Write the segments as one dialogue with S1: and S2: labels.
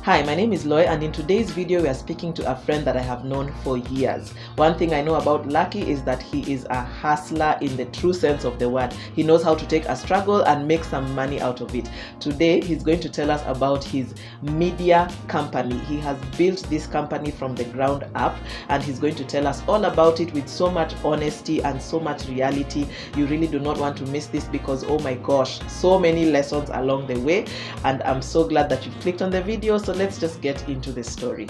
S1: Hi, my name is Loy, and in today's video we are speaking to a friend that I have known for years. One thing I know about Lucky is that he is a hustler in the true sense of the word. He knows how to take a struggle and make some money out of it. Today he's going to tell us about his media company. He has built this company from the ground up, and he's going to tell us all about it with so much honesty and so much reality. You really do not want to miss this because, oh my gosh, so many lessons along the way, and I'm so glad that you've clicked on the video. So let's just get into the story.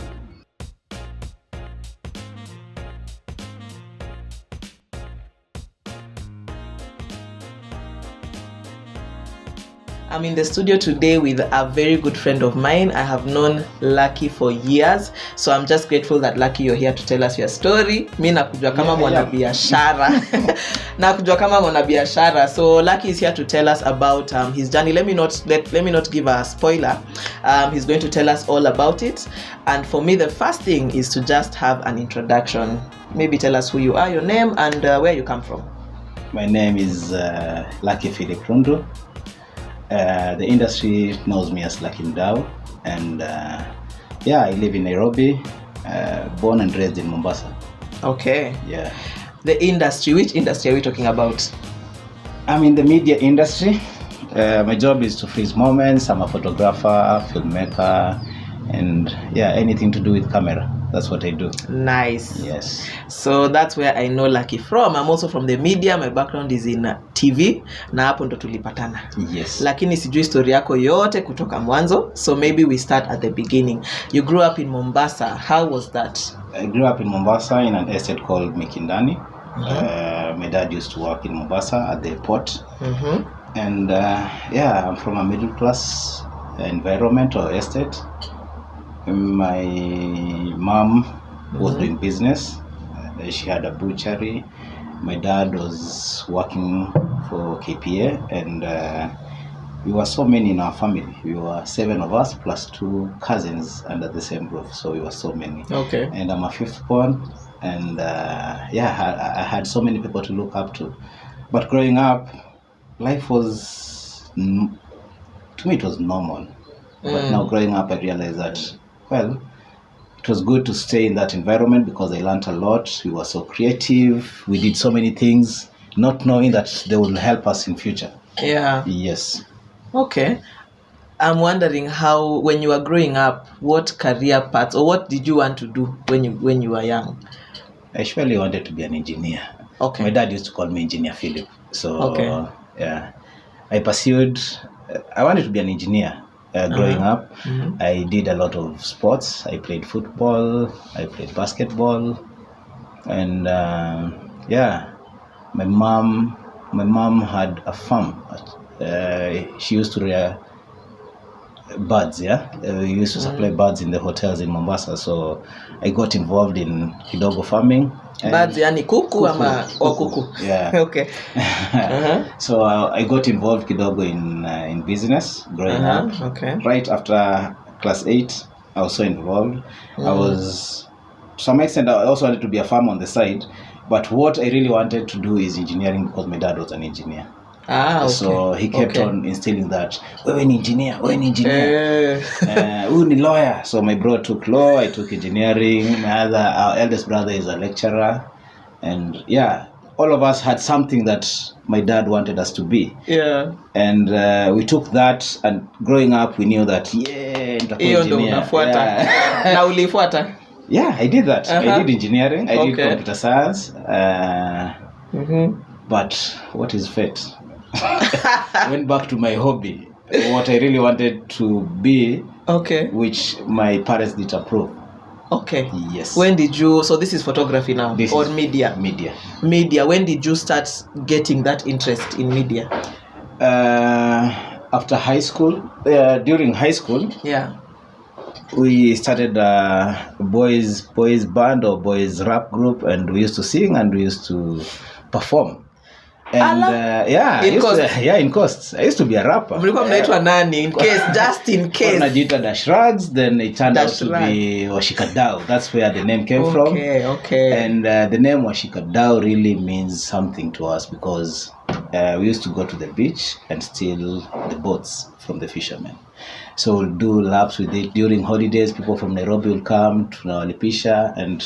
S1: I'm in the studio today with a very good friend of mine. I have known Lucky for years, so I'm just grateful that Lucky, you're here to tell us your story. Mi nakujua kama mwanabiashara. Nakujua kama mwanabiashara. So Lucky is here to tell us about his journey. Let me not give a spoiler. He's going to tell us all about it. And for me, the first thing is to just have an introduction. Maybe tell us who you are, your name, and where you come from.
S2: My name is Lucky Philip Rundu. The industry knows me as Lucky Mdau, and I live in Nairobi, born and raised in Mombasa.
S1: Okay.
S2: Yeah.
S1: The industry, which industry are we talking about?
S2: I'm in the media industry. My job is to freeze moments. I'm a photographer, filmmaker, and anything to do with camera. That's what I do. Nice. Yes.
S1: So that's where I know Lucky from. I'm also from the media. My background is in TV. Na hapo ndo tulipatana.
S2: Yes.
S1: Lakini sijui story yako yote kutoka mwanzo. So maybe we start at the beginning. You grew up in Mombasa. How was that?
S2: I grew up in Mombasa in an estate called Mikindani. My dad used to work in Mombasa at the port. And I'm from a middle class environment or estate. My mom was doing business. She had a butchery. My dad was working for KPA, and we were so many in our family. We were 7 of us plus 2 cousins under the same roof, so we were so many.
S1: Okay.
S2: And I'm a 5th born, and I had so many people to look up to. But growing up, life was, to me, it was normal. But now growing up, I realized that, well, it was good to stay in that environment because I learned a lot. We were so creative. We did so many things, not knowing that they will help us in future.
S1: Yeah.
S2: Yes.
S1: Okay. I'm wondering how, when you were growing up, what career paths or what did you want to do when you were young?
S2: I surely wanted to be an engineer.
S1: Okay.
S2: My dad used to call me Engineer Philip. So, I wanted to be an engineer. Growing up, I did a lot of sports. I played football, I played basketball, and my mom had a farm. She used to rear birds. We used to supply birds in the hotels in Mombasa. So I got involved in kidogo farming.
S1: Birds, yani kuku ama kuku.
S2: Yeah.
S1: Okay.
S2: So I got involved kidogo in business growing up.
S1: Okay.
S2: Right after class 8, I was so involved. I was, to some extent, I also wanted to be a farmer on the side. But what I really wanted to do is engineering because my dad was an engineer. Okay. So he kept on instilling that, we're an engineer. Who ni lawyer? So my bro took law, I took engineering. Our eldest brother is a lecturer. And all of us had something that my dad wanted us to be. Yeah. And we took that, and growing up we knew that, engineer.
S1: Na ulifuata?
S2: Yeah, I did that. I did engineering, I did computer science. But what is fate? Went back to my hobby, what I really wanted to be, which my parents did approve.
S1: Okay.
S2: Yes.
S1: When did you, so this is photography now, or media? Media. When did you start getting that interest in media?
S2: After high school. During high school. Yeah. We started a boys band or boys rap group, and we used to sing and we used to perform. And in Coast. I used to be a rapper.
S1: Mlikuwa mnaitwa nani? In case, just in case.
S2: Najiita Dash Rags, then it turned out to be Washikadau. That's where the name came from.
S1: Okay.
S2: And the name Washikadau really means something to us because we used to go to the beach and steal the boats from the fishermen. So we'll do laps with it during holidays. People from Nairobi will come, tunawalipisha and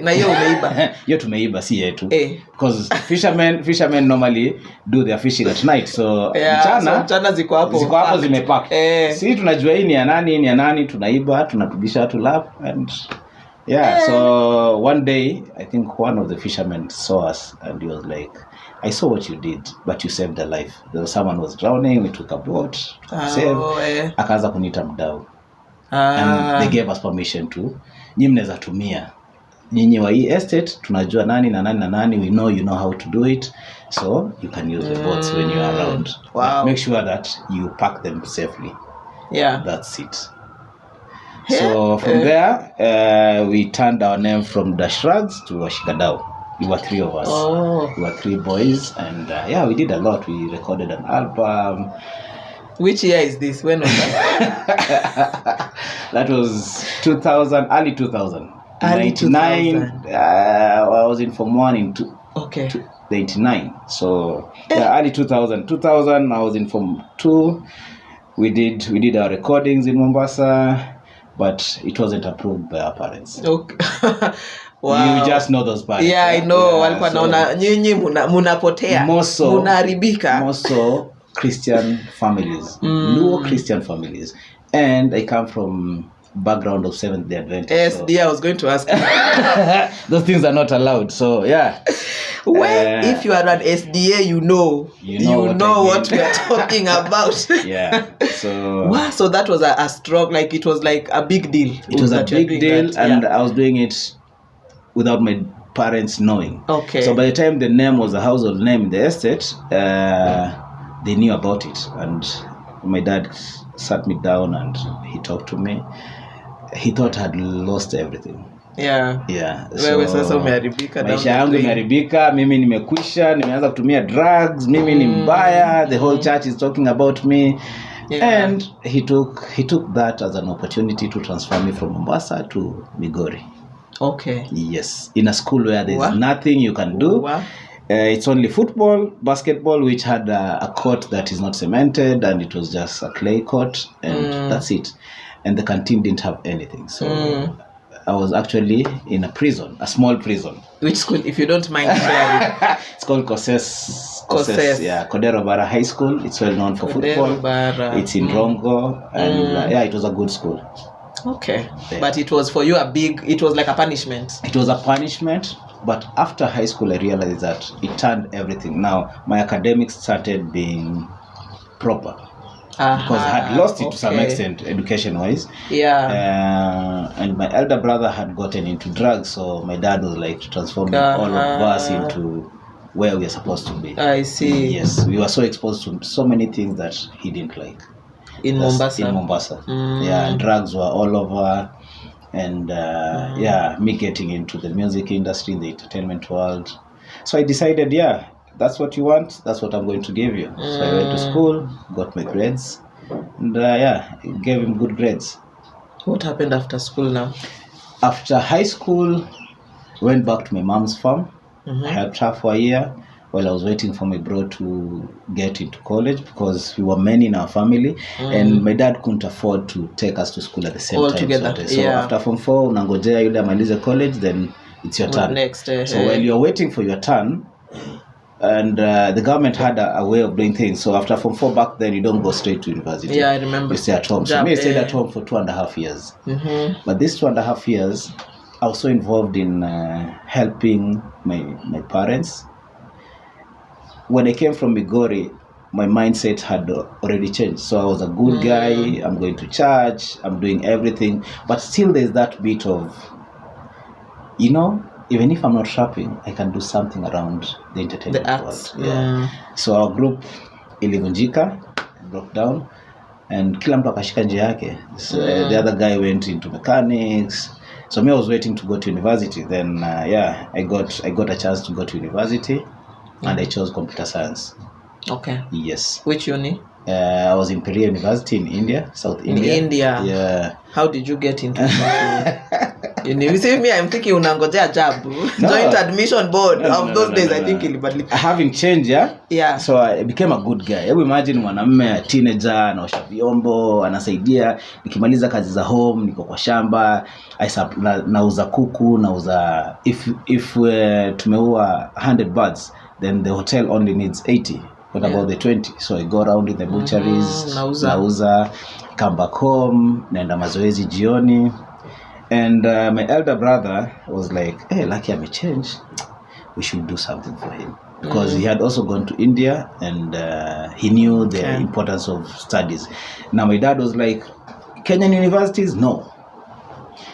S1: na hiyo umeiba.
S2: Hiyo tumeiba si yetu. Because fishermen normally do their fishing at night. So
S1: mchana ziko hapo
S2: zimepack. Si tunajua hii ni ya nani tunaiba, tunapigisha watu lap and so one day I think one of the fishermen saw us and he was like, I saw what you did, but you saved a life. There was someone was drowning, we took a boat to save. Akaanza kuniita mdau. And they gave us permission to, nyinyi mnaweza tumia. Nyinyi wa hii estate, tunajua nani na nani, we know you know how to do it. So you can use the boats when you are around.
S1: Wow.
S2: Make sure that you pack them safely.
S1: Yeah.
S2: That's it. So from there, we turned our name from the Shrugs to Washikadau. We were 3 of us. We were 3 boys, and we did a lot. We recorded an album.
S1: Which year is this? When was that?
S2: That was 2000, early 2000.
S1: Early
S2: 99. I was in Form 1 in 99. So early 2000. 2000, I was in Form 2. We did our recordings in Mombasa, but it wasn't approved by our parents.
S1: Okay.
S2: Wow. You just know those parents.
S1: Yeah, I know. Walikuwa naona nyinyi munapotea. Munaharibika.
S2: Most Christian families. Luo Christian families. And I come from background of Seventh-day Adventist.
S1: SDA, I was going to ask you.
S2: Those things are not allowed. So
S1: Well, if you are an SDA, you know what we are talking about.
S2: Yeah. So
S1: wow, so that was a strong, like it was like a big deal.
S2: It was a big deal, and I was doing it without my parents knowing.
S1: Okay.
S2: So by the time the name was a household name in the estate, they knew about it, and my dad sat me down and he talked to me. He thought I had lost everything.
S1: Yeah.
S2: So
S1: sasa umeharibika,
S2: maisha yangu imeharibika, mimi nimekwisha, nimeanza kutumia drugs, mimi ni mbaya, the whole church is talking about me. And he took that as an opportunity to transfer me from Mombasa to Migori.
S1: Okay.
S2: Yes, in a school where there's nothing you can do.
S1: Wow.
S2: It's only football, basketball, which had a court that is not cemented, and it was just a clay court, and that's it. And the canteen didn't have anything. So I was actually in a prison, a small prison.
S1: Which school, if you don't mind sharing?
S2: It's called Koses. Yeah, Kodero Bara High School. It's well known for football. It's in Rongo, and it was a good school.
S1: Okay. Yeah. But it was for you it was like a punishment.
S2: It was a punishment, but after high school I realized that it turned everything. Now my academics started being proper. Because I had lost it to some extent education-wise.
S1: Yeah.
S2: And my elder brother had gotten into drugs, so my dad was like transforming all of us into where we are supposed to be.
S1: I see.
S2: Yes, we were so exposed to so many things that he didn't like.
S1: In Mombasa.
S2: Yeah, and drugs were all over, and me getting into the music industry, the entertainment world. So I decided, that's what you want, that's what I'm going to give you. So I went to school, got my grades, and gave him good grades.
S1: What happened after school now?
S2: After high school, went back to my mom's farm. I helped her for a year while I was waiting for my bro to get into college, because we were many in our family, and my dad couldn't afford to take us to school at the same
S1: all
S2: time.
S1: Together.
S2: So after Form 4, unangojea yule amalize college, then it's your turn.
S1: Next.
S2: So while you're waiting for your turn, and the government had a way of doing things. So after Form 4 back then, you don't go straight to university.
S1: Yeah, I remember.
S2: You stay at home. So I stayed at home for 2.5 years. But these 2.5 years, I was so involved in helping my parents. When I came from Migori, my mindset had already changed. So I was a good guy, I'm going to church, I'm doing everything. But still there's that bit of, even if I'm not rapping, I can do something around the entertainment world. Yeah. So our group ilivunjika, broke down, and kila mtu akashika njia yake. So the other guy went into mechanics. So me, I was waiting to go to university. Then I got a chance to go to university, and I chose computer science.
S1: Okay.
S2: Yes.
S1: Which uni?
S2: I was in Peria University in India, South India.
S1: In India.
S2: Yeah.
S1: How did you get into You see me, I'm thinking unangojea job. Joint admission board of those days, I think ilibadilika.
S2: Having changed, yeah?
S1: Yeah.
S2: So I became a good guy. Hebu imagine mwanamume teenager anaosha vyombo, anasaidia nikimaliza kazi za home, niko kwa shamba, nauza kuku, nauza if tumeua 100 birds, then the hotel only needs 80. What about the 20? So I go around in the butcheries, nauza, come back home, naenda mazoezi jioni. And my elder brother was like, hey, Lucky, I'm a change. We should do something for him. Because he had also gone to India and he knew the importance of studies. Now my dad was like, Kenyan universities? No.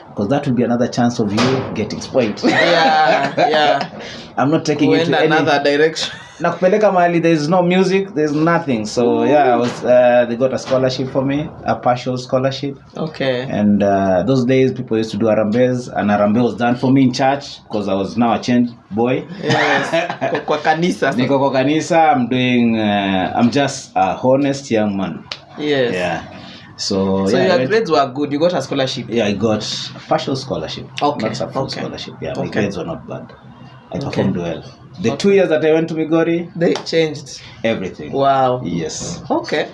S2: Because that will be another chance of you getting spoiled.
S1: Yeah.
S2: I'm not taking you to
S1: another direction.
S2: Nakupeleka mahali, there's no music, there's nothing. So yeah, they got a scholarship for me, a partial scholarship.
S1: Okay.
S2: And those days people used to do arambes, and arambe was done for me in church because I was now a changed boy.
S1: Yes. Kwa kanisa.
S2: Niko kwa kanisa. I'm just a honest young man.
S1: Yes.
S2: Yeah. So
S1: your grades were good. You got a scholarship.
S2: Yeah, I got a partial scholarship.
S1: Okay.
S2: Not a full scholarship. Yeah, my grades were not bad. I performed well. The 2 years that I went to Migori,
S1: they changed
S2: everything.
S1: Wow.
S2: Yes.
S1: Okay.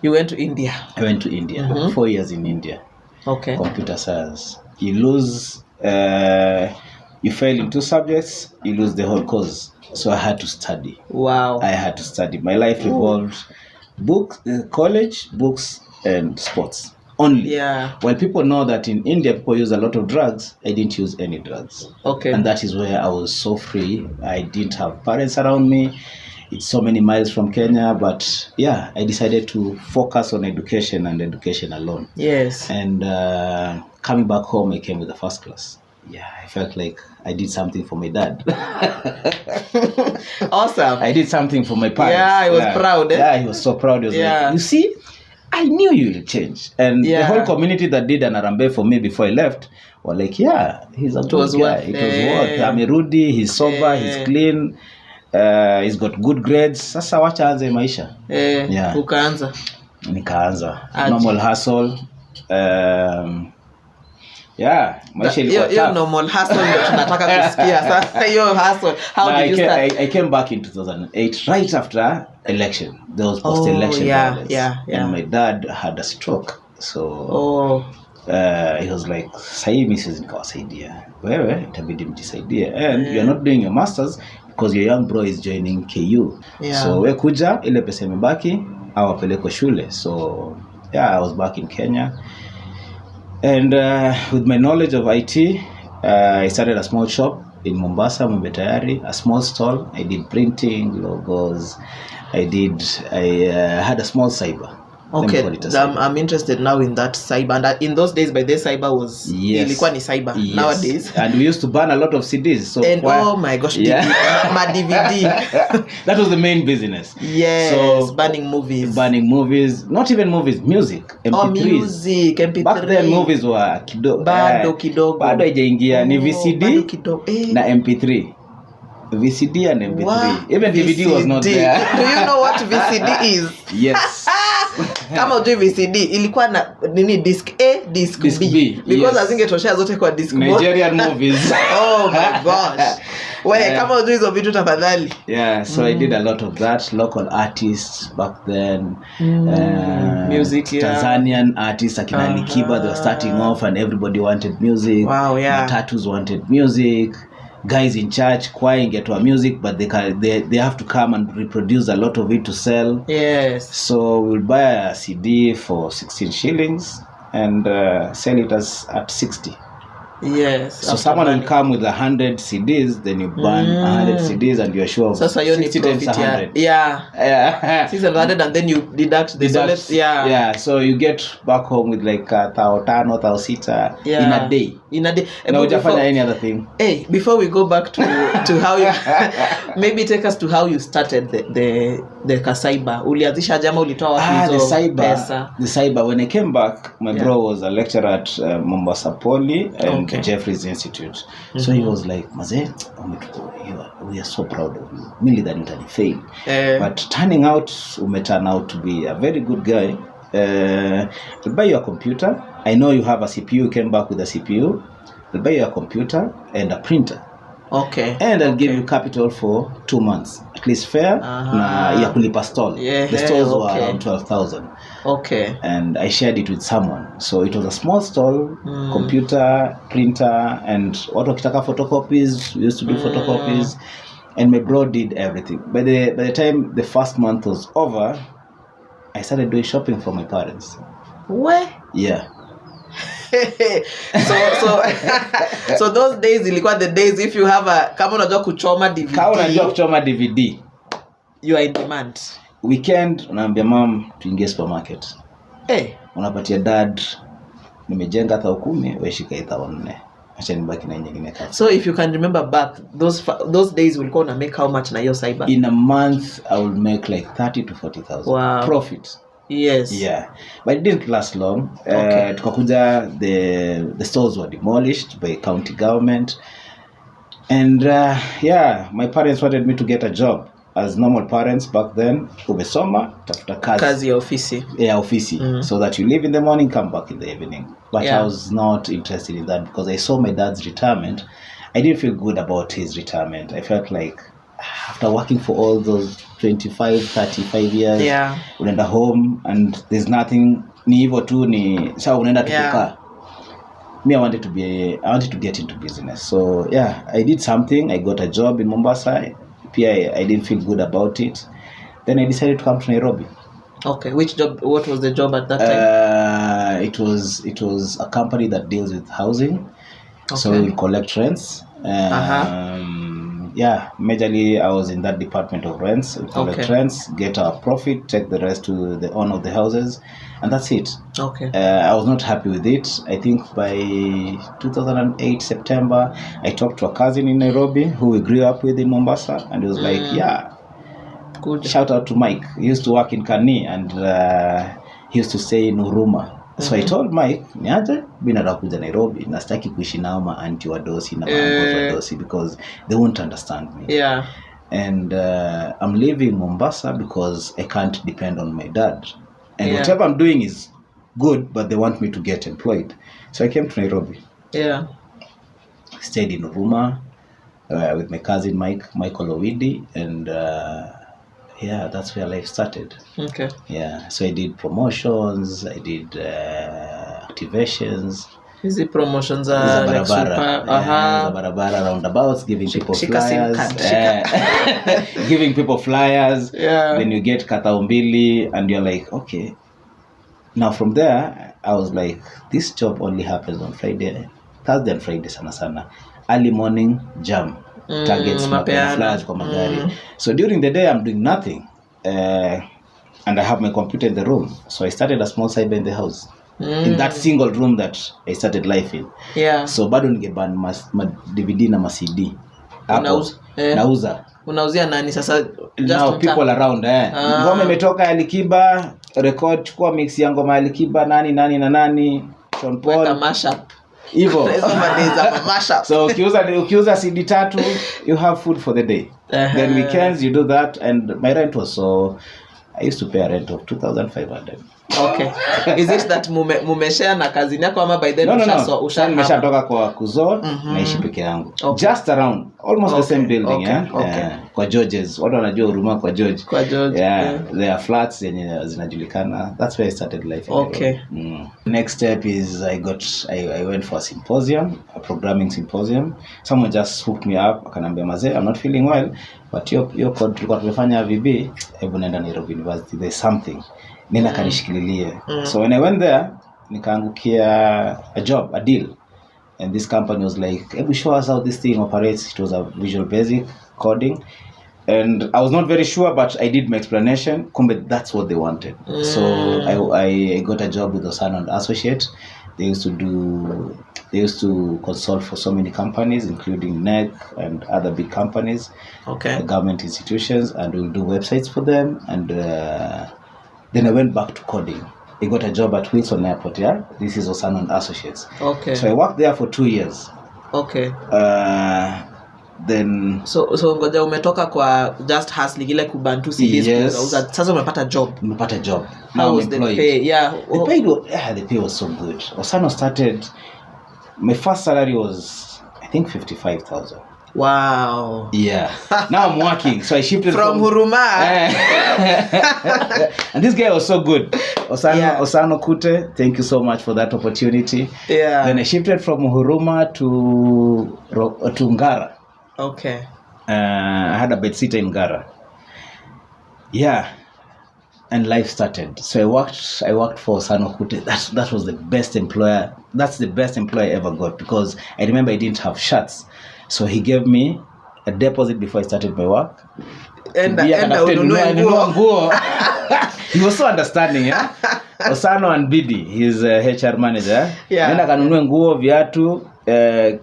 S1: You went to India.
S2: I went to India. 4 years in India.
S1: Okay.
S2: Computer science. You lose, you fail in 2 subjects, you lose the whole course. So I had to study.
S1: Wow.
S2: I had to study. My life revolved books, college, books, and sports. Only.
S1: Yeah.
S2: While people know that in India people use a lot of drugs, I didn't use any drugs.
S1: Okay.
S2: And that is where I was so free. I didn't have parents around me. It's so many miles from Kenya, but yeah, I decided to focus on education and education alone.
S1: Yes.
S2: And coming back home, I came with the first class. Yeah, I felt like I did something for my dad.
S1: Awesome.
S2: I did something for my parents.
S1: Yeah, I was proud.
S2: Yeah, he was so proud. He was like, you see, I knew you will change. And the whole community that did an arambe for me before I left were like, yeah, he's a good guy. It was worth. I'm a Rudy, he's sober, he's clean, he's got good grades. Sasa wacha anze maisha.
S1: Ukaanza.
S2: Nikaanza. Normal hustle. Maisha ilikuwa tough.
S1: Normal hustle ndio tunataka kusikia. Sasa hiyo hustle, how did you start?
S2: I came back in 2008 right after election. There was post-election violence. And my dad had a stroke. So he was like, "Sahi Mrs. nikawasaidia. Wewe itabidi mjisaidie. And you are not doing your masters because your young bro is joining KU. So we kuja ile pesa imebaki awapeleke shule." So I was back in Kenya. And with my knowledge of IT, I started a small shop in Mombasa, Tayari, a small stall. I did printing, logos. I had a small cyber.
S1: Okay, I'm interested now in that cyber. And in those days, by the cyber was ilikuwa ni cyber. Nowadays,
S2: and we used to burn a lot of CDs. So
S1: oh my gosh, my DVD.
S2: That was the main business.
S1: Yes, so burning movies. Not even movies, music. MP3s. Oh, music, MP3.
S2: Back then movies were kidogo.
S1: Kidogo.
S2: Bado haijaingia ni VCD na MP3. VCD and MP3. Wow, even DVD was not there.
S1: Do you know what VCD is?
S2: Yes.
S1: Kama ujui VCD ilikuwa na nini, disc A, disc B. Because azingetoshea zote kwa disc moja.
S2: Nigerian movies.
S1: Oh my gosh. Kama ujui hizo vitu tafadhali.
S2: So I did a lot of that. Local artists back then.
S1: Music,
S2: Tanzanian artists akina Likiba, they were starting off and everybody wanted music.
S1: Wow, yeah.
S2: Tattoos wanted music. Guys in church choir get our music, but they have to come and reproduce a lot of it to sell.
S1: Yes.
S2: So we'll buy a CD for 16 shillings and sell it at 60.
S1: Yes.
S2: So someone will come with 100 CDs, then you burn 100 CDs and you're sure of 60 times 100.
S1: Yeah. 600 and then you deduct the dollars.
S2: Yeah. So you get back home with like 1,500 or 1,600 in a day. No, hujafanya any other thing.
S1: Hey, before we go back to how you maybe take us to how you started the Kasaiba. Ulianzisha jama, ulitoa wapi hizo pesa?
S2: The cyber, when I came back, my bro was a lecturer at Mombasa Poly and Jeffries Institute. So he was like, "Maze, we are so proud of you. Mili that you failed. But turn out to be a very good guy. We'll buy you a computer I know you have a CPU, you came back with a CPU, I'll buy you a computer and a printer.
S1: Okay.
S2: And I'll give you capital for 2 months. At least fair. Na ya kulipa stall.
S1: Yeah,
S2: the stalls were around 12,000.
S1: Okay.
S2: And I shared it with someone. So it was a small stall, computer, printer, and watu wakitaka photocopies, we used to do photocopies. And my bro did everything. By the time the first month was over, I started doing shopping for my parents.
S1: Where?
S2: Yeah.
S1: So those days ilikuwa the days if you have kama unajua kuchoma DVD, you are in demand.
S2: Weekend unaambia mom tuingie supermarket. Unapatia dad nimejenga 10,000 wewe shika 4,000. Acha nibaki na nyingine kama.
S1: So if you can remember back those days ulikuwa una make how much na hiyo cyber?
S2: In a month I would make like 30 to 40,000 profit.
S1: Yes.
S2: Yeah. But it didn't last long. Tukakuja the stores were demolished by county government. And my parents wanted me to get a job as normal parents back then. Umesoma, tafuta kazi
S1: ya ofisi.
S2: Yeah, ofisi. So that you leave in the morning, come back in the evening. But I was not interested in that because I saw my dad's retirement. I didn't feel good about his retirement. I felt like after working for all those 25, 35 years, unaenda home and there's nothing, ni hivyo tu ni sawa unaenda tukukaa. Me, I wanted to get into business. So I did something. I got a job in Mombasa. I didn't feel good about it. Then I decided to come to Nairobi.
S1: Okay, which job? What was the job at that time?
S2: It was a company that deals with housing. So we collect rents. Majorly I was in that department of rents. We collect rents, get our profit, take the rest to the owner of the houses, and that's it. Okay. I was not happy with it. I think by 2008 September, I talked to a cousin in Nairobi who we grew up with in Mombasa, and he was like, good. Shout out to Mike. He used to work in Kani, and he used to stay in Huruma. So I told Mike, niaje mimi nataka kuja Nairobi, na sitaki kuishi nao ma auntie wadosi na uncle wadosi because they won't understand me. Yeah. And I'm leaving Mombasa because I can't depend on my dad. And whatever I'm doing is good, but they want me to get employed. So I came to Nairobi. Yeah. Stayed in Huruma with my cousin Michael Owidi, and that's where life started. Okay. Yeah, so I did promotions, I did activations. Is it promotions like super? Barabara roundabouts, giving people flyers. Giving people flyers. Yeah. Then you get kataumbili, and you're like, okay. Now from there, I was like, this job only happens on Friday, Thursday and Friday sana. Early morning jam. Targets, flyers kwa magari. So during the day I'm doing nothing, and I have my computer in the room. So I started a small cyber in the house, in that single room that I started life in. Yeah. So bado ningeban DVD na CD. Nauza. Unauzia nani sasa? Now people around ngoma imetoka Alikiba, record, chukua mix ya ngoma Alikiba nani Sean Paul. Weka mashup. Hivyo. So ukiuza CD 3, you have food for the day. Then weekends you do that, and my rent was I used to pay a rent of 2,500. Okay. Is it that mumeshare na kazi yako ama by then nimeshatoka kwa kuzo naishi peke yangu. Just around almost the same building. Kwa George's. Watu wanajua Huruma kwa George. Yeah. There are flats zenye zinajulikana. That's where I started life. Okay. Next step is I went for a symposium, a programming symposium. Someone just hooked me up, akanambia mazee, I'm not feeling well, but your code tulikuwa tumefanya VB, hebu nenda Nairobi University, there's something. Nina kanishikililie. So when I went there, nikaangukia a deal. And this company was like, hebu show us how this thing operates. It was a Visual Basic coding. And I was not very sure, but I did my explanation. Kumbe, that's what they wanted. So I got a job with Osano and Associate. They used to consult for so many companies, including NEC and other big companies, government institutions, and we'll do websites for them. And then I went back to coding. I got a job at Wilson Airport. This is Osano and Associates. Okay. So I worked there for 2 years. Okay. then
S1: so ngoja umetoka kwa just hustling ile kubantu CDs
S2: Yes.
S1: sasa umepata job.
S2: nimepata job.
S1: How
S2: Now
S1: was
S2: I'm
S1: the
S2: employed.
S1: pay?
S2: The pay was so good. Osano started, my first salary was I think 55,000.
S1: Wow.
S2: Yeah. Now I'm working, so I shifted
S1: from Huruma.
S2: And this guy was so good.
S1: Yeah.
S2: Osano Kute, thank you so much for that opportunity.
S1: Yeah.
S2: Then I shifted from Huruma to Ngara.
S1: Okay.
S2: I had a bed sitter in Ngara. Yeah. And life started. So I worked for Osano Kute. That was the best employer. That's the best employer I ever got, because I remember I didn't have shirts. So he gave me a deposit before I started my work.
S1: And
S2: ununue nguo. He was so understanding, yeah. Osano and Bidi, he's a HR manager.
S1: Yeah.
S2: Nenda kanunue nguo, viatu,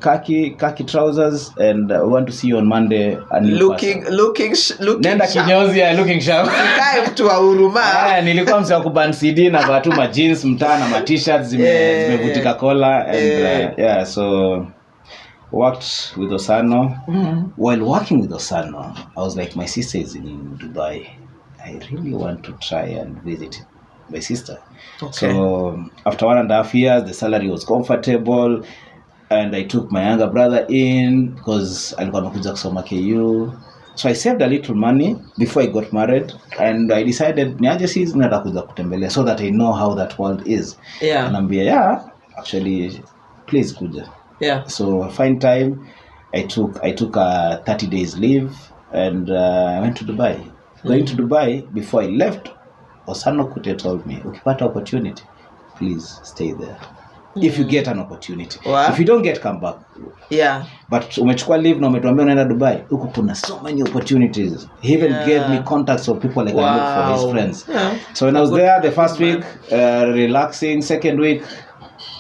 S2: khaki trousers, and we want to see you on Monday.
S1: Looking
S2: Nenda kinyozi, looking sharp.
S1: Kae mtu wa Huruma.
S2: Nilikuwa mse wa kuban CD na vatu ma jeans mtaa na ma t-shirts zimevutika kola, and so worked with Osano. While working with Osano, I was like, my sister is in Dubai. I really want to try and visit my sister.
S1: Okay.
S2: So after 1.5 years, the salary was comfortable, and I took my younger brother in because alikuwa anakuja kusoma KU. So I saved a little money before I got married, and I decided niaje sisi nataka kuja kutembelea so that I know how that world is.
S1: Yeah.
S2: And ambia, actually please kuja.
S1: Yeah.
S2: So find time. I took a 30 days leave, and I went to Dubai. Going to Dubai, before I left, Osano Kute told me, ukipata opportunity, please stay there. If you get an opportunity.
S1: Wow.
S2: If you don't get, come back.
S1: Yeah.
S2: But umechukua leave na umetuambia unaenda Dubai, huko kuna so many opportunities. He even gave me contacts of people like I look for his friends.
S1: Yeah.
S2: So when I was there, the first week, relaxing. Second week,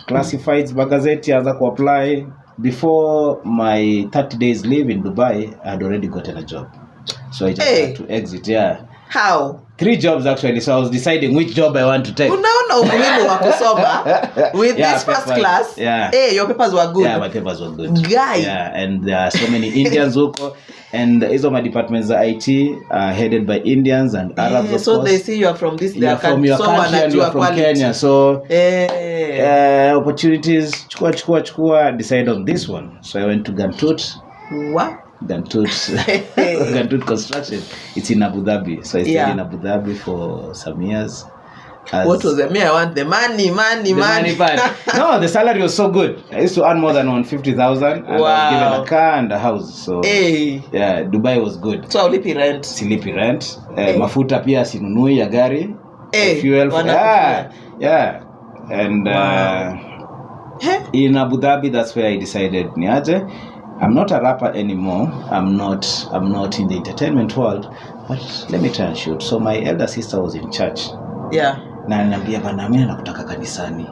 S2: classifieds, magazeti, anza ku apply. Before my 30 days leave in Dubai, I had already gotten a job. So I just had to exit. Yeah.
S1: How?
S2: 3 jobs actually. So I was deciding which job I want to take.
S1: Unaona umuhimu wa kusoma with this first class.
S2: Yeah.
S1: Hey, your papers were good.
S2: Yeah, my papers were good.
S1: Guy.
S2: Yeah, and there are so many Indians huko, and hizo my departments of IT are headed by Indians and Arabs, of
S1: so
S2: course.
S1: they see you are from this
S2: You're from your country and you're from Kenya. So opportunities, chukua, decide on this one. So I went to Gantut.
S1: What?
S2: Gantut Construction. It's in Abu Dhabi. So I stayed in Abu Dhabi for some years.
S1: What was it? Me, I want the money.
S2: Part. No, the salary was so good. I used to earn more than 150,000, and I was given a car and a house. So yeah, Dubai was good.
S1: So ulipi rent?
S2: Silipi rent. Mafuta pia sinunui ya gari. Fuel. Yeah. And in Abu Dhabi, that's where I decided niaje. I'm not a rapper anymore. I'm not in the entertainment world, but let me try and shoot. So my elder sister was in church.
S1: Yeah.
S2: Na ananiambia bana, mimi nakutaka kanisani.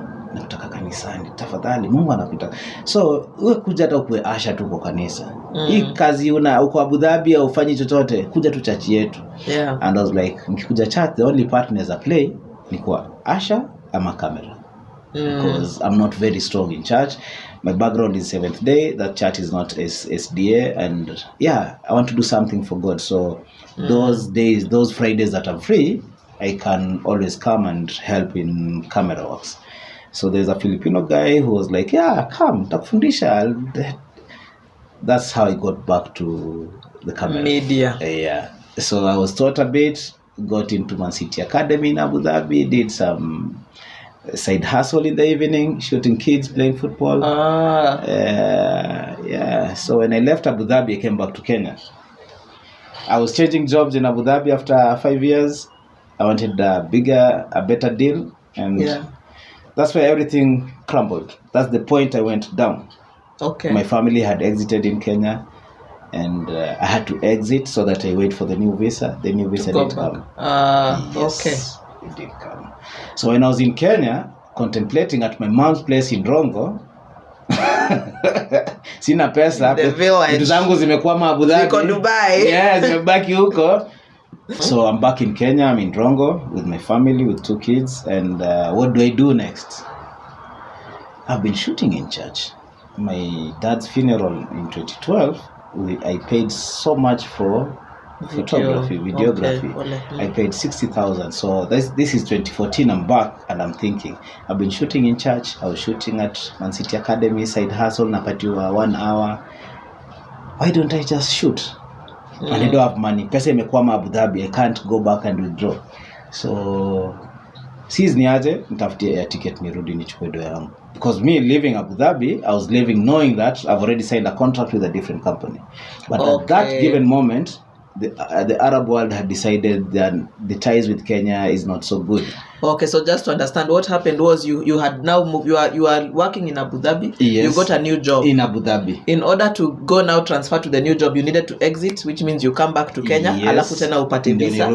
S2: Tafadhali, Mungu anakutaka. So wewe kuja hata ukue asha tu kwa kanisa. Hii kazi uko Abu Dhabi au ufanyi chochote, kuja tu church yetu.
S1: Yeah.
S2: And I was like, nikikuja church, the only partners I play ni kwa asha ama camera. Because I'm not very strong in church. My background is Seventh Day. That church is not SDA, and I want to do something for God. So those days, those Fridays that I'm free, I can always come and help in camera works. So there's a Filipino guy who was like, come, takufundisha. That's how I got back to the camera.
S1: Media.
S2: Yeah. So I was taught a bit, got into Man City Academy in Abu Dhabi, did some side hustle in the evening, shooting kids, playing football. So when I left Abu Dhabi, I came back to Kenya. I was changing jobs in Abu Dhabi after 5 years. I wanted a better deal, and that's where everything crumbled. That's the point I went down.
S1: Okay.
S2: My family had exited in Kenya, and I had to exit so that I wait for the new visa. The new visa didn't come.
S1: Okay.
S2: It didn't come. So when I was in Kenya, contemplating at my mom's place in Rongo, sina pesa, vitu zangu zimekwama Abu Dhabi.
S1: Ziko Dubai.
S2: Zimebaki huko. So I'm back in Kenya. I'm in Rongo with my family, with 2 kids, and what do I do next? I've been shooting in church. My dad's funeral in 2012, I paid so much for photography, videography.
S1: Okay.
S2: I paid 60,000. So this is 2014. I'm back and I'm thinking, I've been shooting in church. I was shooting at Man City Academy, side hustle, napatiwa 1 hour. Why don't I just shoot? And I don't have money. Pesa imekwama Abu Dhabi. I can't go back and withdraw. So sees niaje nitafutie air ticket nirudi nichukue do yangu. Because me living Abu Dhabi, I was living knowing that I've already signed a contract with a different company. But at that given moment, the Arab world had decided that the ties with Kenya is not so good.
S1: Okay, so just to understand, what happened was you had now moved. You are working in Abu Dhabi.
S2: Yes,
S1: you got a new job
S2: in Abu Dhabi.
S1: In order to go now transfer to the new job, you needed to exit, which means you come back to Kenya.
S2: Yes,
S1: alafu tena upate visa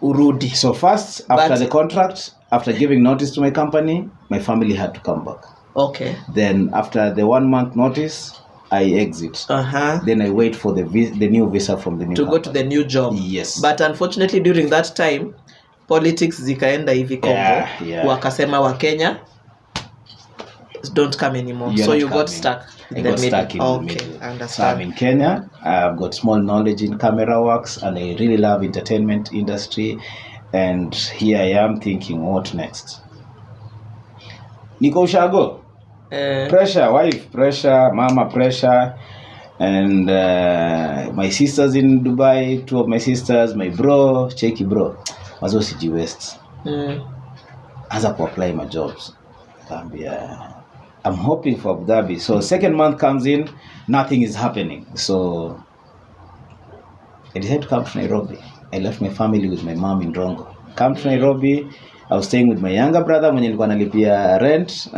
S1: urudi.
S2: So first, after the contract, after giving notice to my company, my family had to come back.
S1: Okay.
S2: Then after the 1 month notice, I exit. Then I wait for the new visa from the new
S1: to
S2: company.
S1: go to the new job.
S2: Yes.
S1: But unfortunately during that time politics zikaenda hivi Congo. Wakasema wa Kenya don't come anymore. So you got stuck in the middle. Okay, I understand.
S2: So I'm in Kenya. I've got small knowledge in camera works and I really love entertainment industry. And here I am thinking, what next? Niko ushago. Pressure, wife pressure, mama pressure, and my sisters in Dubai, 2 of my sisters, my bro, Cheki bro, wazo CG West. Aza ku apply my jobs. I'm hoping for Abu Dhabi. So 2nd month comes in, nothing is happening. So I decided to come to Nairobi. I left my family with my mom in Rongo. Come to Nairobi. I was staying with my younger brother mwenye nilikuwa nalipia rent.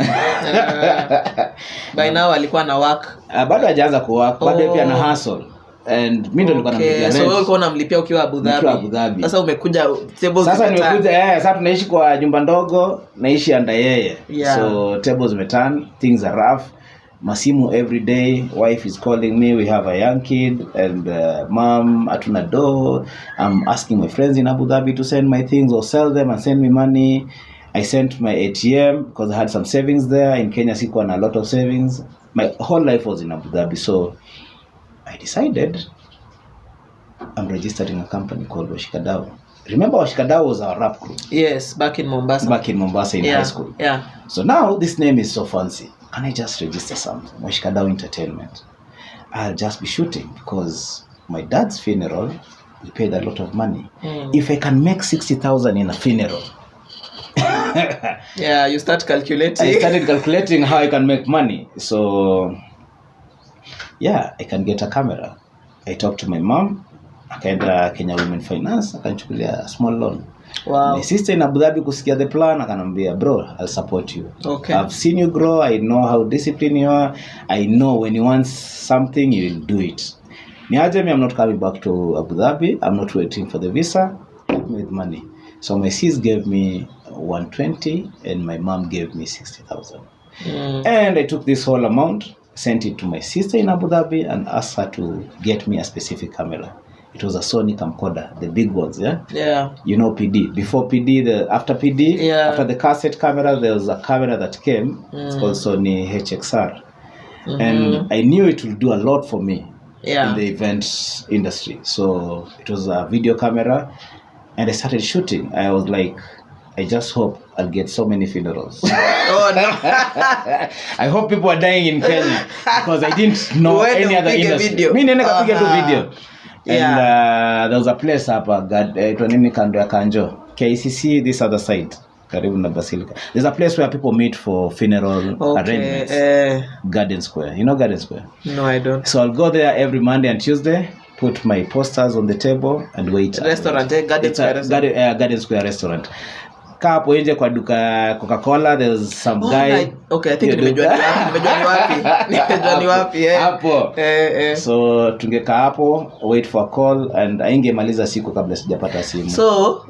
S1: By now alikuwa na work.
S2: Bado hajaanza ku work, bado pia na hustle. And mimi ndo nilikuwa namlipia rent.
S1: So wewe ulikuwa unamlipia ukiwa Abu Dhabi. Sasa umekuja tables.
S2: Sasa nimekuja sasa tunaishi kwa nyumba ndogo, naishi under yeye. So tables umeturn, things are rough. Masimu every day, wife is calling me, we have a young kid, and mom atuna do. I'm asking my friends in Abu Dhabi to send my things or sell them and send me money. I sent my ATM because I had some savings there. In Kenya sikuwa na a lot of savings. My whole life was in Abu Dhabi. So I decided I'm registering a company called Washikadau. Remember Washikadau was our rap group?
S1: Yes, back in Mombasa.
S2: Back in Mombasa in high school.
S1: Yeah.
S2: So now this name is so fancy. Can I just register something? Washikadau Entertainment. I'll just be shooting because my dad's funeral, we paid a lot of money. If I can make 60,000 in a funeral.
S1: Yeah, you start calculating.
S2: I started calculating how I can make money. So, yeah, I can get a camera. I talked to my mom. Akaenda Kenya Women Finance. Akanichukulia a small loan.
S1: Wow.
S2: My sister in Abu Dhabi kusikia the plan, akanambia, bro, I'll support you.
S1: Okay.
S2: I've seen you grow. I know how disciplined you are. I know when you want something, you'll do it. Niaje, I'm not coming back to Abu Dhabi. I'm not waiting for the visa. Help me with money. So my sis gave me 120 and my mom gave me 60,000. And I took this whole amount, sent it to my sister in Abu Dhabi and asked her to get me a specific camera. It was a Sony camcorder, the big ones, yeah?
S1: Yeah.
S2: You know PD. Before PD, after PD, after the cassette camera, there was a camera that came. It's called Sony HXR. And I knew it would do a lot for me in the event industry. So it was a video camera. And I started shooting. I was like, I just hope I'll get so many funerals.
S1: Oh, no.
S2: I hope people are dying in Kenya. Because I didn't know any other industry. Mi nene kapiga tu video. And there was a place hapa itwa nini kando ya Kanjo, KCC, this other side karibu na Basilica. There's a place where people meet for funeral arrangements. Garden Square. You know Garden Square?
S1: No, I don't.
S2: So I'll go there every Monday and Tuesday, put my posters on the table and wait.
S1: Restaurant, Garden Square restaurant.
S2: Garden Square restaurant. Hapo nje kwa duka Coca-Cola, there's some guy.
S1: Okay, I think nimejua ni wapi.
S2: Hapo. So tungekaa hapo, wait for a call and aingemaliza siku kabla sijapata simu.
S1: So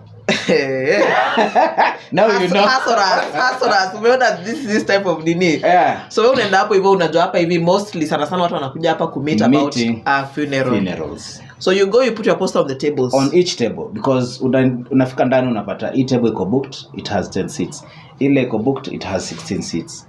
S2: now you know.
S1: Hasoras. Umeona this type of nini. So wewe unaenda hapo hivyo, unajua hapa hivi mostly sana watu wanakuja hapa ku meet about funerals. So you go, you put your poster on the tables.
S2: On each table, because unafika ndani unapata each table iko booked, it has 10 seats. Ile iko booked, it has 16 seats.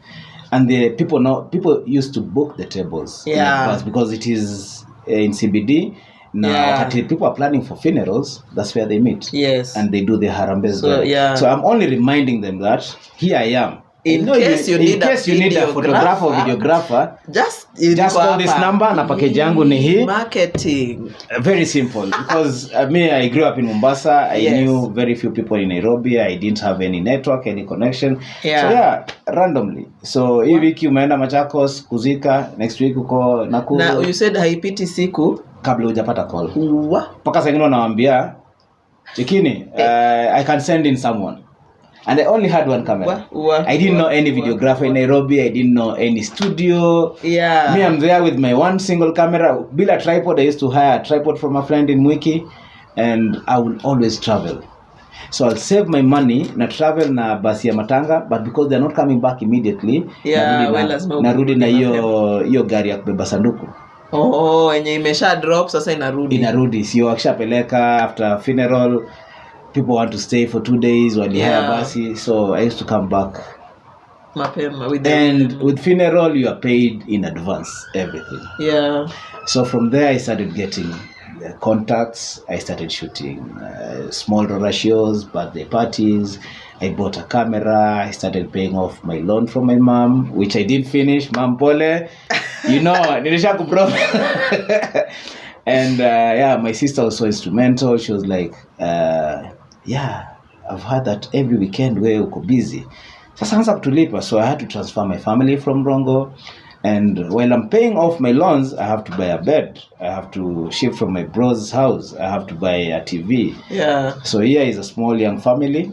S2: And the people used to book the tables in advance because it is in CBD. Now, wakati people are planning for funerals, that's where they meet.
S1: Yes.
S2: And they do their harambes
S1: So,
S2: there.
S1: yeah.
S2: So I'm only reminding them that here I am.
S1: In case you need a
S2: photographer or videographer,
S1: just
S2: call this number na package yangu ni hii.
S1: Marketing.
S2: Very simple because I grew up in Mombasa. I knew very few people in Nairobi. I didn't have any network, any connection. So randomly. So hii wiki umeenda Machakos kuzika, next week uko Nakuru.
S1: Na you said haipiti siku
S2: kabla hujapata call. Paka saa ingine nawaambia chekini, I can send in someone. And I only had one camera. I didn't know any videographer in Nairobi. I didn't know any studio.
S1: Yeah.
S2: Me, I'm there with my one single camera. Bila tripod, I used to hire a tripod from a friend in Mwiki. And I will always travel. So I'll save my money na travel na basi ya matanga. But because they're not coming back immediately, narudi na hiyo gari ya kubeba sanduku.
S1: Enye imesha drop sasa inarudi.
S2: Sio akishapeleka after funeral. People want to stay for 2 days while hire basi, so I used to come back. With funeral, you are paid in advance, everything.
S1: Yeah.
S2: So from there, I started getting contacts. I started shooting small shows, birthday parties. I bought a camera. I started paying off my loan from my mom, which I didn't finish. Mom pole, nilisha kupro. And my sister was so instrumental. She was like, I've heard that every weekend wewe uko busy. Sasa anza kutulipa. So I had to transfer my family from Rongo. And while I'm paying off my loans, I have to buy a bed. I have to shift from my bro's house. I have to buy a TV.
S1: Yeah.
S2: So here is a small young family.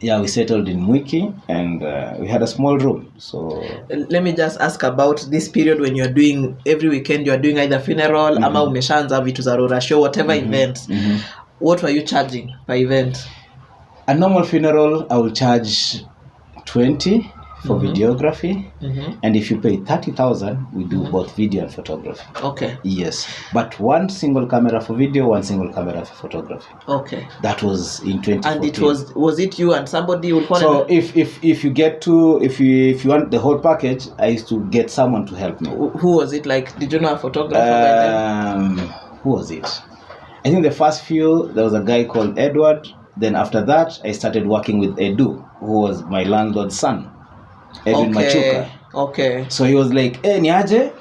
S2: Yeah, we settled in Mwiki and we had a small room. So
S1: let me just ask about this period when you're doing every weekend, you're doing either funeral, ama umeshaanza vitu za Rora show, whatever events. What were you charging per event?
S2: A normal funeral, I will charge 20 for videography. And if you pay 30,000, we do both video and photography.
S1: Okay.
S2: Yes. But one single camera for video, one single camera for photography.
S1: Okay.
S2: That was in 2014.
S1: And it was it you and somebody will call?
S2: So if you want the whole package, I used to get someone to help me.
S1: Who was it? Like, did you know a photographer by then?
S2: Who was it? I think the first few, there was a guy called Edward. Then after that, I started working with Edu, who was my landlord's son. Edwin Machuka.
S1: Okay.
S2: So he was like, niaje?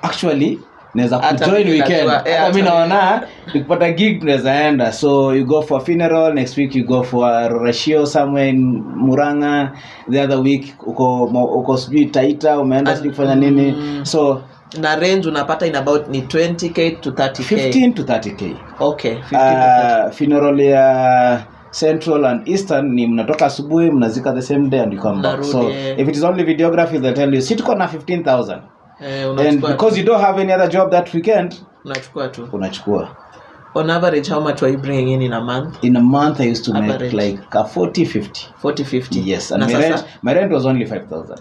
S2: Actually, naweza kujoin weekend. Mimi naona nikipata gig naweza enda. So you go for a funeral, next week you go for a ratio somewhere in Muranga, the other week uko sijui Taita, umeenda sijui kufanya nini. So
S1: na range unapata in about ni 20k to 30k.
S2: 15 to 30k.
S1: Okay, 15 to 30.
S2: Funeral ya Central and Eastern ni mnatoka asubuhi mnazika the same day and you come back. So if it is only videography, they'll tell you sit tuko na 15,000. And because you don't have any other job that weekend, unachukua.
S1: On average, how much were you bringing in a month?
S2: In a month, I used to make like a 40-50.
S1: 40-50.
S2: Yes, and my rent was only 5,000.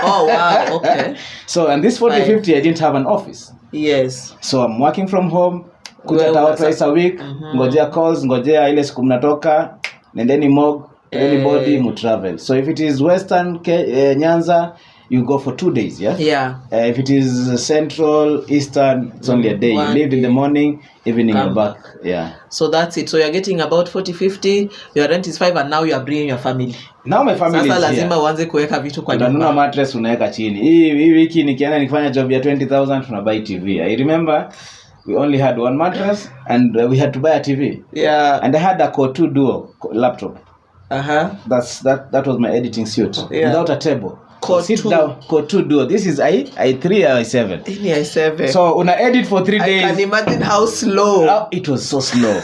S1: Oh wow, okay.
S2: So and this 40-50, I didn't have an office.
S1: Yes.
S2: So I'm working from home. Kuja tao twice a week. Ngojea calls, ngojea ile siku mnatoka, nendeni mog, anybody mu travel. So if it is Western Nyanza, you go for 2 days, yeah?
S1: Yeah.
S2: If it is Central, Eastern, it's only a day. You leave in the morning, evening you're back. Yeah.
S1: So that's it. So you're getting about 40-50, your rent is 5 and now you are bringing your family.
S2: Now my family
S1: sasa
S2: is
S1: lazima
S2: here.
S1: uanze kuweka vitu kwa nyumba.
S2: Unanunua mattress unaweka chini. Hii wiki nikienda nikifanya job ya 20,000 tunabuy TV. I remember we only had one mattress and we had to buy a TV. Yeah. And I had a Core 2 Duo laptop. That was my editing suite without a table. Sit down, Core 2 Duo. This is i3 or i7.
S1: i7.
S2: So una edit for 3 days.
S1: I can imagine how slow.
S2: It was so slow.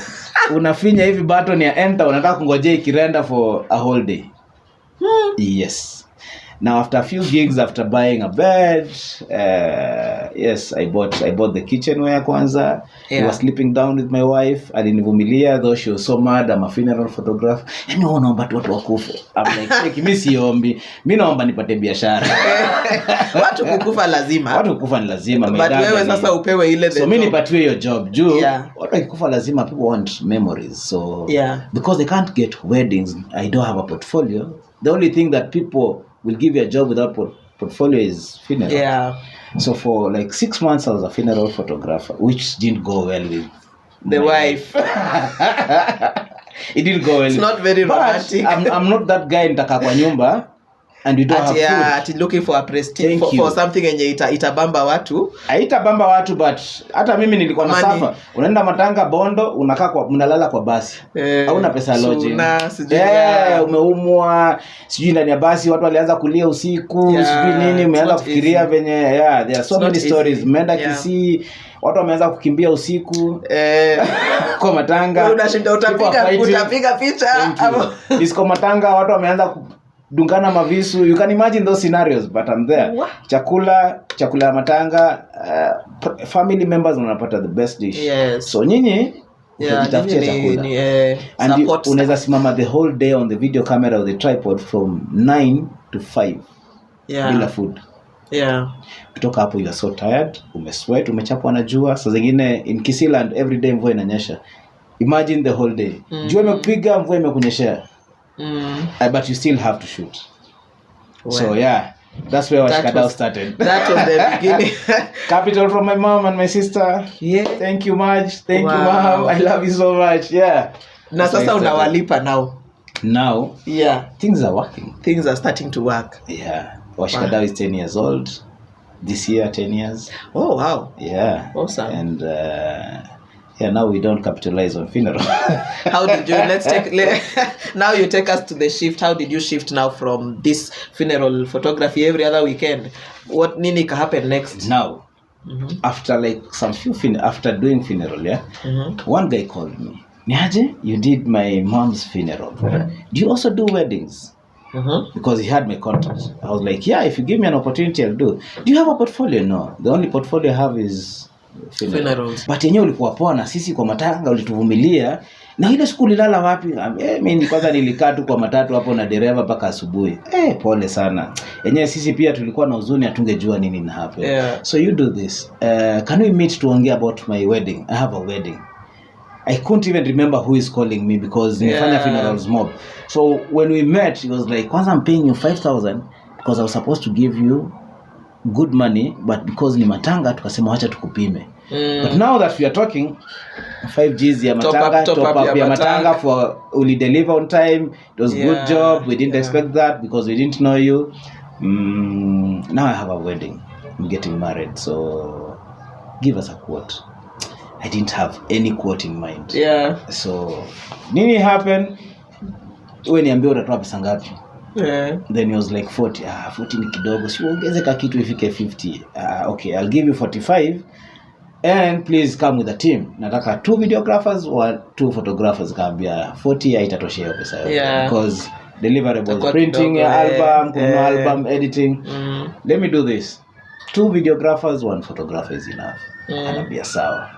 S2: Unafinya hivi button ya enter, unataka kungojea ikirenda for a whole day. Yes. Now after a few gigs, after buying a bed, yes, I bought the kitchenware kwanza. I was sleeping down with my wife. Alinivumilia, though she was so mad. I'm a funeral photographer. Yani naomba watu wakufe. I'm like, mimi siombi. Mimi naomba nipate biashara.
S1: Watu kukufa lazima.
S2: Watu kukufa ni lazima.
S1: But wewe sasa upewe ile the
S2: so mimi nipatiwe hiyo job. Juu watu wakikufa lazima, people want memories. So because they can't get weddings, I don't have a portfolio. The only thing that people will give you a job without portfolio is funeral.
S1: Yeah.
S2: So for like 6 months, I was a funeral photographer, which didn't go well with
S1: The wife.
S2: It didn't go well.
S1: It's not very romantic.
S2: I'm not that guy nitaka kwa nyumba and we don't have food.
S1: Ati looking for a prestige for something yenye itabamba watu.
S2: Haitabamba watu, but hata mimi nilikuwa na safa. Unaenda matanga Bondo, unakaa kwa mnalala kwa basi. Hauna pesa lodging. Umeumwa, sijui ndani ya basi watu walianza kulia usiku, sijui nini, umeanza kufikiria venye there are so many stories. Umeenda Kisii, watu wameanza kukimbia usiku kwa matanga.
S1: Unashinda utapiga picha.
S2: Disco matanga, watu wameanza dungana mavisu. You can imagine those scenarios, but I'm there. Chakula ya matanga, family members wanapata the best dish.
S1: Yes.
S2: So nyinyi utafutia chakula. And unaweza simama the whole day on the video camera with the tripod from 9 to 5. Bila food. Kutoka hapo you are so tired, umesweat, umechapwa na jua. Saa zingine in Kisiland every day mvua inanyesha. Imagine the whole day. Jua imepiga, mvua imekunyeshea. But you still have to shoot. So that's where Washikadau started.
S1: That was the beginning.
S2: Capital from my mom and my sister. Thank you much. Thank you, mom. I love you so much.
S1: Na sasa unawalipa
S2: now things are working.
S1: Things are starting to work.
S2: Washikadau is 10 years old this year. 10 years.
S1: Oh wow.
S2: Awesome. And now we don't capitalize on funeral.
S1: How did you now you take us to the shift. How did you shift now from this funeral photography every other weekend? What nini ka happen next
S2: now? After like after doing funeral, one guy called me. Niaje, you did my mom's funeral. Do you also do weddings? Because he had my contact. I was like, if you give me an opportunity, I'll do. Do you have a portfolio? No, the only portfolio I have is funerals. But yenyewe ulikuwa poa na sisi kwa matanga, ulituvumilia. Na ile siku ulilala wapi? Mimi kwanza nilikaa tu kwa matatu hapo na dereva mpaka asubuhi. Pole sana. Yenyewe sisi pia tulikuwa na huzuni, hatungejua nini na happen. So you do this. Can we meet to ongea about my wedding? I have a wedding. I couldn't even remember who is calling me because nimefanya funerals mob. So when we met, he was like, kwanza I'm paying you 5,000 because I was supposed to give you good money, but because ni matanga tukasema wacha tukupime. But now that we are talking 5Gs ya matanga, top up ya matanga for uli deliver on time, it was good job, we didn't expect that because we didn't know you. Now I have a wedding, I'm getting married, so give us a quote. I didn't have any quote in mind. So nini happened? Wewe niambie utatoa pesa ngapi? Then he was like 40. 40 ni kidogo, si uongeze ka kitu ifike 50. Okay, I'll give you 45 and please come with a team. Nataka 2 videographers or 2 photographers. Kaambia 40 haitatoshea hiyo pesa yote because deliverables, printing album, album editing. Let me do this. 2 videographers, 1 photographer is enough. Anambia sawa.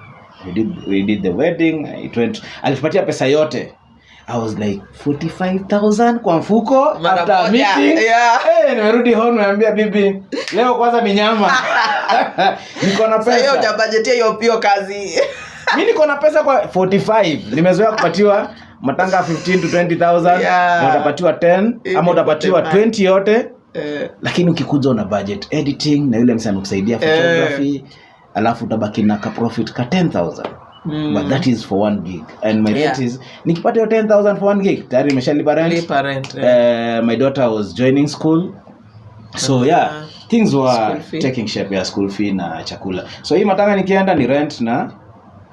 S2: We did the wedding. It went, alipatia pesa yote. I was like 45,000 kwa mfuko after meeting. Nimerudi home naambia bibi, leo kwanza ni nyama. Niko na pesa.
S1: Sasa hiyo budgetia hiyo kazi.
S2: Mimi niko na pesa kwa 45. Nimezoea kupatiwa matanga 15 to 20,000. Na utapatiwa 10 ama utapatiwa 20 yote. Lakini ukikuja una budget editing na yule msanii kusaidia photography, alafu utabaki na ka profit ka 10,000. But that is for 1 gig. And my rent is, nikipata hiyo 10,000 for 1 gig, tayari nimeshalipa rent. My daughter was joining school. So things were taking shape, school fee na chakula. So hii matanga nikienda ni rent na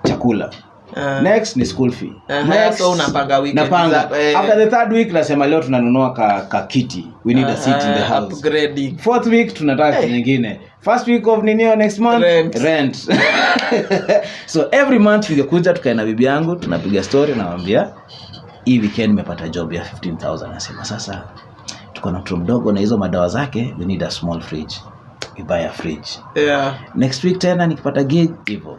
S2: chakula. Next ni school fee. Next
S1: so unapanga weekend.
S2: After the 3rd week nasema leo tunanunua ka kiti. We need a seat in the house.
S1: Upgrading.
S2: 4th week tunataka kitu nyingine. First week of next month rent. So every month ningekuja tukae na bibi yangu tunapiga story na mwambia hii weekend nimepata job ya 15,000. Nasema sasa tuko na mtoto mdogo na hizo madawa zake, we need a small fridge. We buy a fridge. Next week tena nikipata gig hivyo.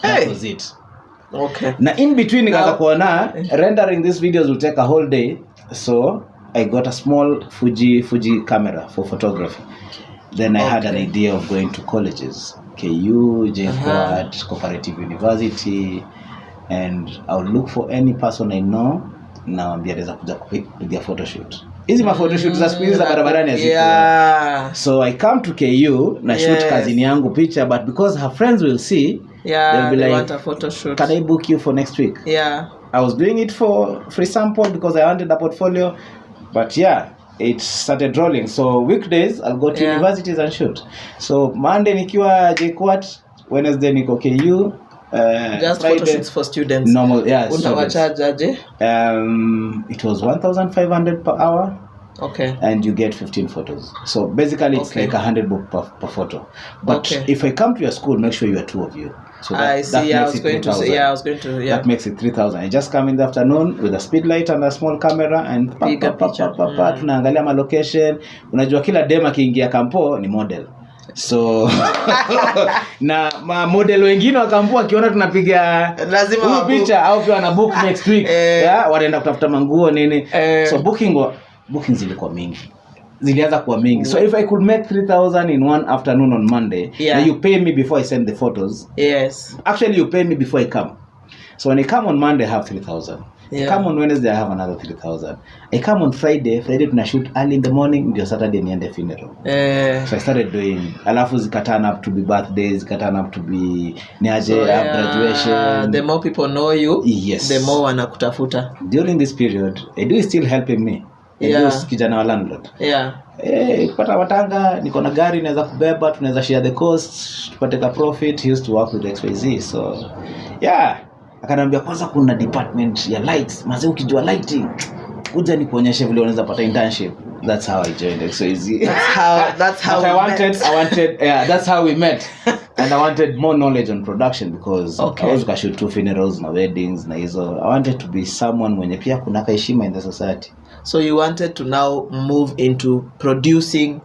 S2: That was it.
S1: Okay.
S2: Na in between nikaanza kuona rendering these videos will take a whole day. So I got a small Fuji camera for photography. Then I had an idea of going to colleges, KU, JFAT, Cooperative University, and I'll look for any person I know. Now I'm there kuja kupiga photo shoot. Hizi photoshoot za siku hizi za barabarani haziko. So I come to KU na shoot kazini yangu picture, but because her friends will see, they'll be
S1: they
S2: like,
S1: want a photo shoot.
S2: Can I book you for next week? I was doing it for free sample because I wanted a portfolio, but it started rolling. So weekdays I'll go to universities and shoot. So Monday nikiwa JKUAT, Wednesday niko KU.
S1: Just
S2: Friday,
S1: photo shoots for students.
S2: Normal,
S1: Unawacharge aje?
S2: It was 1,500 per hour.
S1: Okay.
S2: And you get 15 photos. So basically it's like 100 book per photo. But if I come to your school, make sure you are 2 of you. So
S1: I see. I was going to say.
S2: That makes it 3,000. I just come in the afternoon with a speed light and a small camera and tunaangalia ma location. Unajua kila dem akiingia kampo ni model. So na ma model wengine wa kampo akiona tunapiga lazima picha au pia wana book next week. Wanaenda kutafuta manguo nini. So bookings zilikuwa mingi. Zilianza kuwa mingi. So if I could make 3,000 in one afternoon on Monday, then you pay me before I send the photos. Actually, you pay me before I come. So when I come on Monday, I have 3,000. I come on Wednesday, I have another 3,000. I come on Friday tuna shoot early in the morning, ndio Saturday niende funeral. So I started doing, alafu zikatana up to be birthdays, zikatana up to be graduation.
S1: The more people know you,
S2: the
S1: more wanakutafuta.
S2: During this period, Edu is still helping me. Kijana wa landlord. Kupata watanga, niko na gari naweza kubeba, tunaweza share the cost, tupate ka profit. He used to work with XYZ. So akaniambia kwanza kuna department ya lights. Mazee ukijua lighting, kuja nikuonyeshe vile unaweza pata internship. That's how I joined XYZ. That's how I wanted that's how we met. And I wanted more knowledge on production because I was going to shoot 2 funerals na weddings na hizo. I wanted to be someone mwenye pia kuna heshima in the society. So you wanted to now move into producing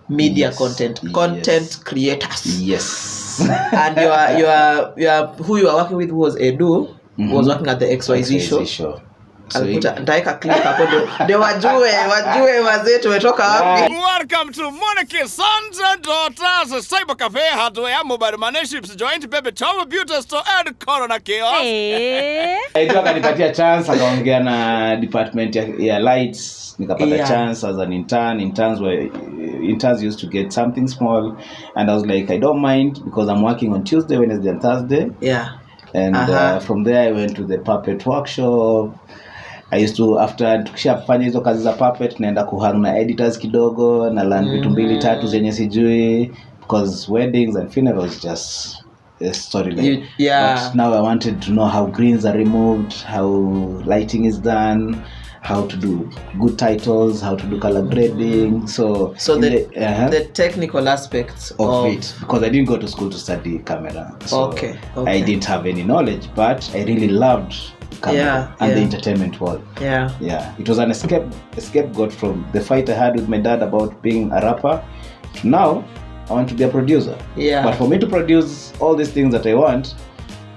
S2: media content creators. Yes. And who you are working with was Edu, who was working at the XYZ show. Nitaweka clip hapo ndio wajue wazee tumetoka wapi.
S3: Welcome to Monarchy Sons and Daughters Cyber Cafe, hardware mobile management joint baby tower beauty store and corona chaos.
S2: Ndio akanipatia chance akaongea na department ya lights, nikapata chance as an intern. Interns used to get something small and I was like I don't mind because I'm working on Tuesday, Wednesday and Thursday. And from there I went to the puppet workshop. I used to, after tukishafanya hizo kazi za puppet, naenda kuhang na editors kidogo na learn vitu 2-3 zenye sijui because weddings and funerals just a storyline. But now I wanted to know how greens are removed, how lighting is done, how to do good titles, how to do color grading. So
S1: the technical aspects of it,
S2: because I didn't go to school to study camera. So I didn't have any knowledge, but I really loved camera and the entertainment world. It was an scapegoat from the fight I had with my dad about being a rapper to now I want to be a producer. But for me to produce all these things that I want,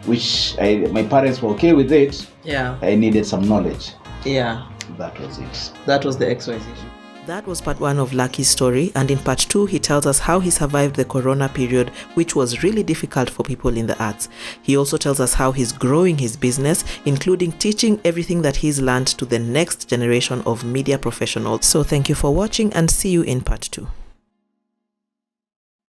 S2: which my parents were okay with it, I needed some knowledge. That was it.
S1: That was the XYZ. That was part 1 of Lucky's story, and in part 2 he tells us how he survived the corona period, which was really difficult for people in the arts. He also tells us how he's growing his business, including teaching everything that he's learned to the next generation of media professionals. So thank you for watching and see you in part 2.